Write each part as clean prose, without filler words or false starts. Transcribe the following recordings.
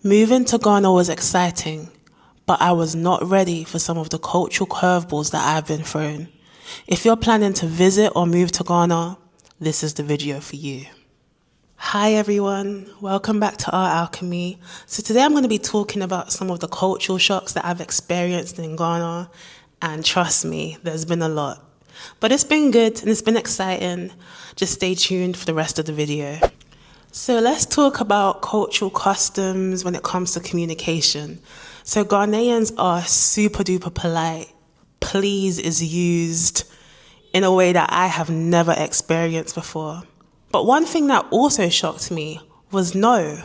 Moving to Ghana was exciting, but I was not ready for some of the cultural curveballs that I've been thrown. If you're planning to visit or move to Ghana, this is the video for you. Hi everyone, welcome back to Art Alchemy. So today I'm going to be talking about some of the cultural shocks that I've experienced in Ghana, and trust me, there's been a lot. But it's been good and it's been exciting. Just stay tuned for the rest of the video. So let's talk about cultural customs when it comes to communication. So Ghanaians are super duper polite. Please is used in a way that I have never experienced before. But one thing that also shocked me was no.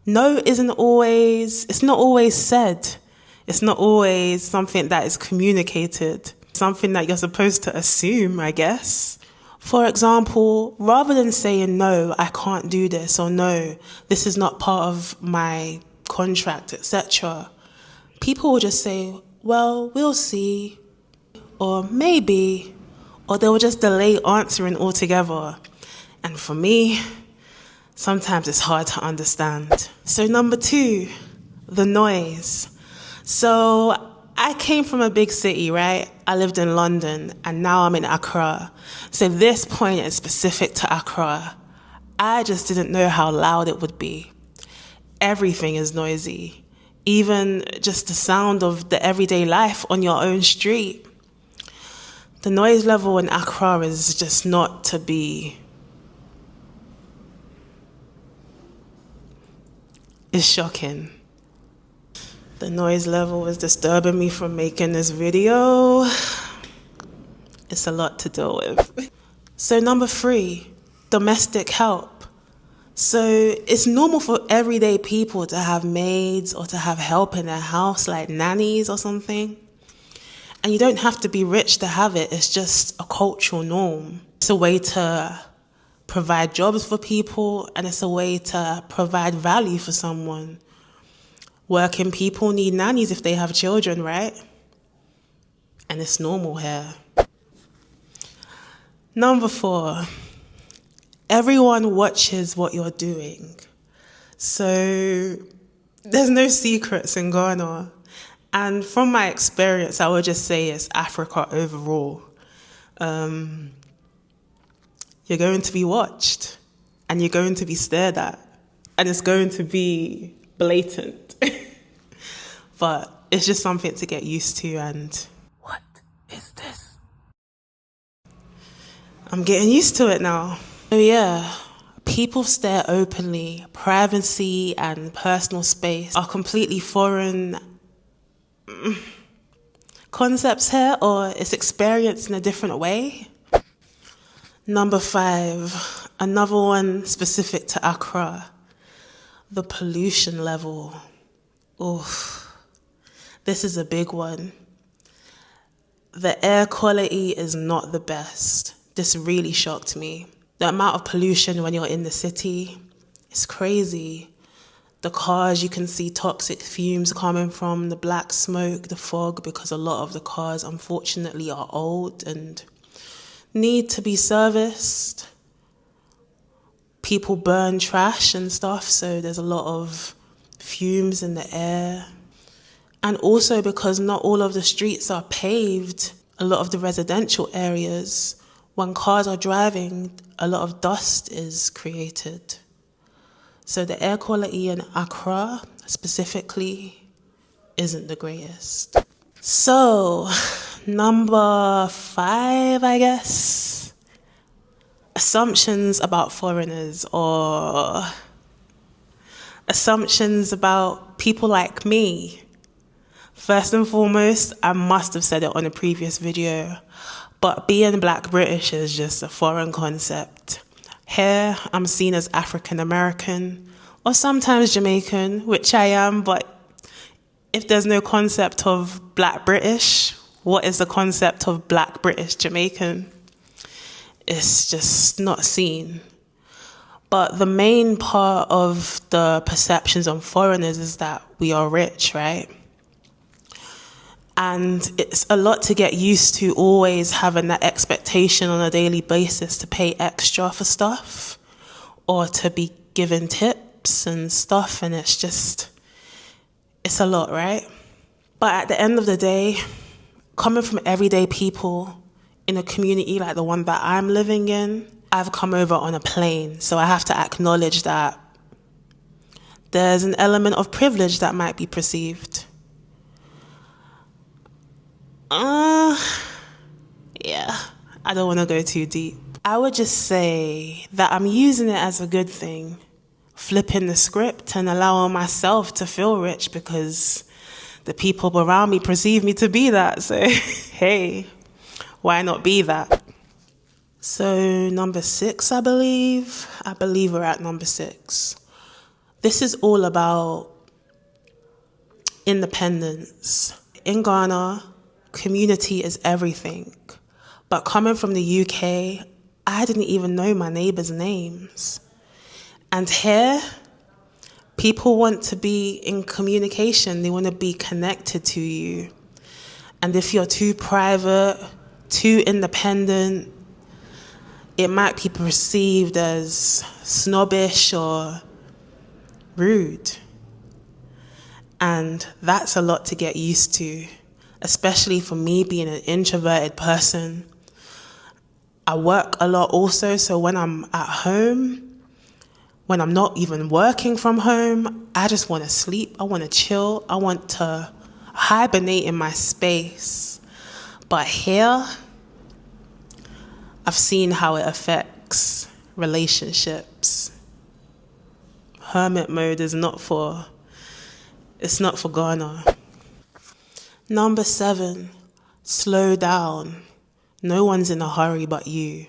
No isn't always, it's not always said. It's not always something that is communicated. Something that you're supposed to assume, I guess. For example, rather than saying, no, I can't do this, or no, this is not part of my contract, etc., people will just say, well, we'll see, or maybe, or they will just delay answering altogether. And for me, sometimes it's hard to understand. So number 2, the noise. So I came from a big city, right? I lived in London and now I'm in Accra. So this point is specific to Accra. I just didn't know how loud it would be. Everything is noisy. Even just the sound of the everyday life on your own street. The noise level in Accra is just not to be. It's shocking. The noise level was disturbing me from making this video. It's a lot to deal with. So number 3, domestic help. So it's normal for everyday people to have maids or to have help in their house, like nannies or something. And you don't have to be rich to have it. It's just a cultural norm. It's a way to provide jobs for people, and it's a way to provide value for someone. Working people need nannies if they have children, right? And it's normal here. Number 4, everyone watches what you're doing. So there's no secrets in Ghana. And from my experience, I would just say it's Africa overall. You're going to be watched and you're going to be stared at, and it's going to be blatant. But it's just something to get used to. And what is this? I'm getting used to it now. So yeah, people stare openly. Privacy and personal space are completely foreign concepts here, or it's experienced in a different way. Number 5, another one specific to Accra, the pollution level. Oof. This is a big one. The air quality is not the best. This really shocked me. The amount of pollution when you're in the city, it's crazy. The cars, you can see toxic fumes coming from the black smoke, the fog, because a lot of the cars, unfortunately, are old and need to be serviced. People burn trash and stuff, so there's a lot of fumes in the air. And also because not all of the streets are paved, a lot of the residential areas, when cars are driving, a lot of dust is created. So the air quality in Accra specifically isn't the greatest. So number 5, I guess, assumptions about foreigners, or assumptions about people like me. First and foremost, I must have said it on a previous video, but being Black British is just a foreign concept. Here, I'm seen as African American, or sometimes Jamaican, which I am, but if there's no concept of Black British, what is the concept of Black British Jamaican? It's just not seen. But the main part of the perceptions on foreigners is that we are rich, right? And it's a lot to get used to, always having that expectation on a daily basis to pay extra for stuff or to be given tips and stuff. And it's just, It's a lot, right? But at the end of the day, coming from everyday people in a community like the one that I'm living in, I've come over on a plane, so I have to acknowledge that there's an element of privilege that might be perceived. Yeah, I don't want to go too deep. I would just say that I'm using it as a good thing, flipping the script and allowing myself to feel rich because the people around me perceive me to be that. So, hey, why not be that? So, number 6, I believe we're at number 6. This is all about independence. In Ghana, community is everything. But coming from the UK, I didn't even know my neighbours' names. And here, people want to be in communication. They want to be connected to you. And if you're too private, too independent, it might be perceived as snobbish or rude. And that's a lot to get used to, especially for me being an introverted person. I work a lot also, so when I'm at home, when I'm not even working from home, I just want to sleep, I want to chill, I want to hibernate in my space. But here, I've seen how it affects relationships. Hermit mode is not for Ghana. Number 7, slow down. No one's in a hurry but you.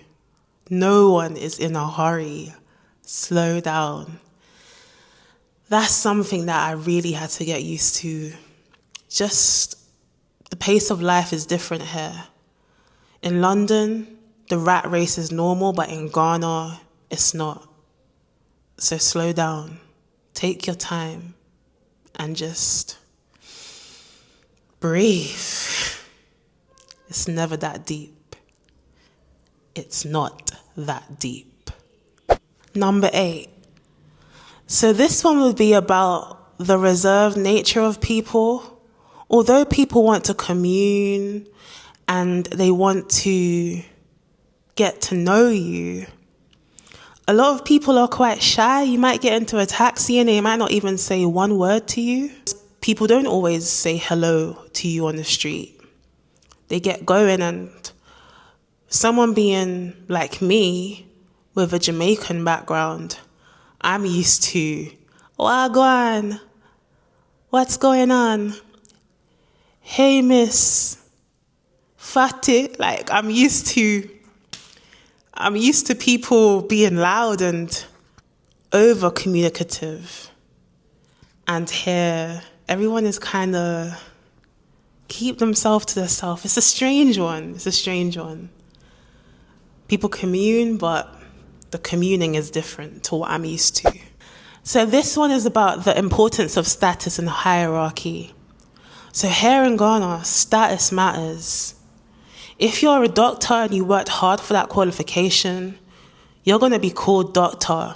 No one is in a hurry. Slow down. That's something that I really had to get used to. Just the pace of life is different here. In London, the rat race is normal, but in Ghana, it's not. So slow down. Take your time and just breathe. It's never that deep. It's not that deep. Number 8. So this one would be about the reserved nature of people. Although people want to commune and they want to get to know you, a lot of people are quite shy. You might get into a taxi and they might not even say one word to you. People don't always say hello to you on the street. They get going, and someone being like me with a Jamaican background, I'm used to, Wagwan, what's going on? Hey, miss, fatty. Like, I'm used to people being loud and over communicative. And here, everyone is kind of keep themselves to themselves. It's a strange one. People commune, but the communing is different to what I'm used to. So this one is about the importance of status and hierarchy. So here in Ghana, status matters. If you're a doctor and you worked hard for that qualification, you're going to be called doctor.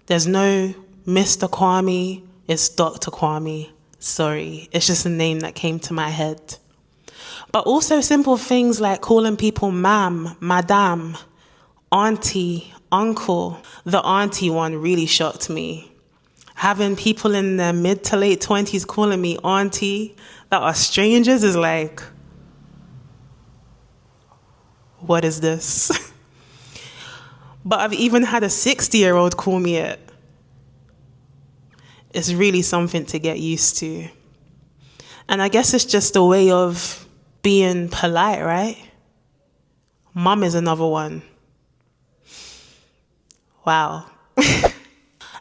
There's no Mr. Kwame, it's Dr. Kwame. Sorry, it's just a name that came to my head. But also simple things like calling people ma'am, madame, auntie, uncle. The auntie one really shocked me. Having people in their mid to late 20s calling me auntie that are strangers is like, what is this? But I've even had a 60-year-old call me it. It's really something to get used to. And I guess it's just a way of being polite, right? Mum is another one. Wow.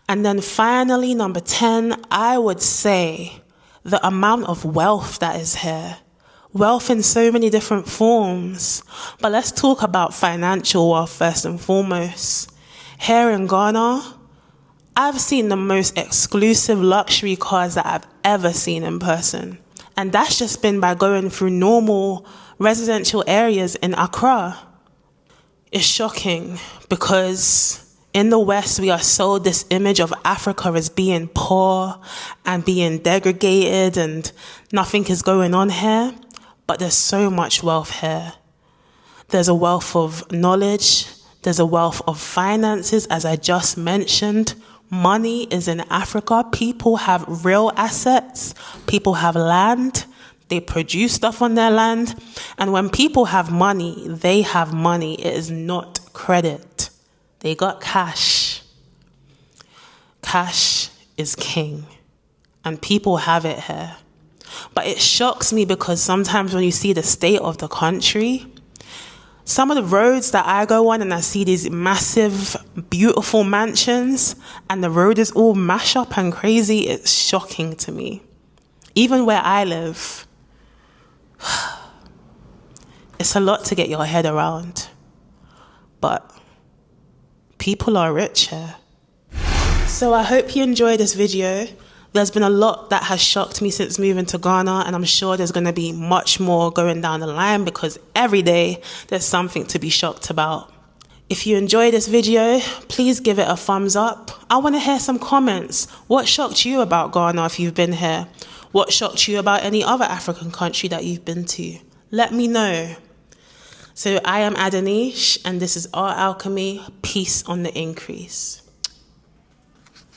And then finally, number 10, I would say the amount of wealth that is here. Wealth in so many different forms. But let's talk about financial wealth first and foremost. Here in Ghana, I've seen the most exclusive luxury cars that I've ever seen in person. And that's just been by going through normal residential areas in Accra. It's shocking because In the West, we are sold this image of Africa as being poor and being degraded and nothing is going on here. But there's so much wealth here. There's a wealth of knowledge. There's a wealth of finances, as I just mentioned. Money is in Africa. People have real assets. People have land. They produce stuff on their land. And when people have money, they have money. It is not credit. They got cash. Cash is king. And people have it here. But it shocks me because sometimes when you see the state of the country, some of the roads that I go on and I see these massive, beautiful mansions and the road is all mashed up and crazy, it's shocking to me. Even where I live, it's a lot to get your head around. But people are rich here. So I hope you enjoyed this video. There's been a lot that has shocked me since moving to Ghana, and I'm sure there's going to be much more going down the line because every day there's something to be shocked about. If you enjoyed this video, please give it a thumbs up. I want to hear some comments. What shocked you about Ghana if you've been here? What shocked you about any other African country that you've been to? Let me know. So I am Adanish, and this is Art Alchemy. Peace on the increase.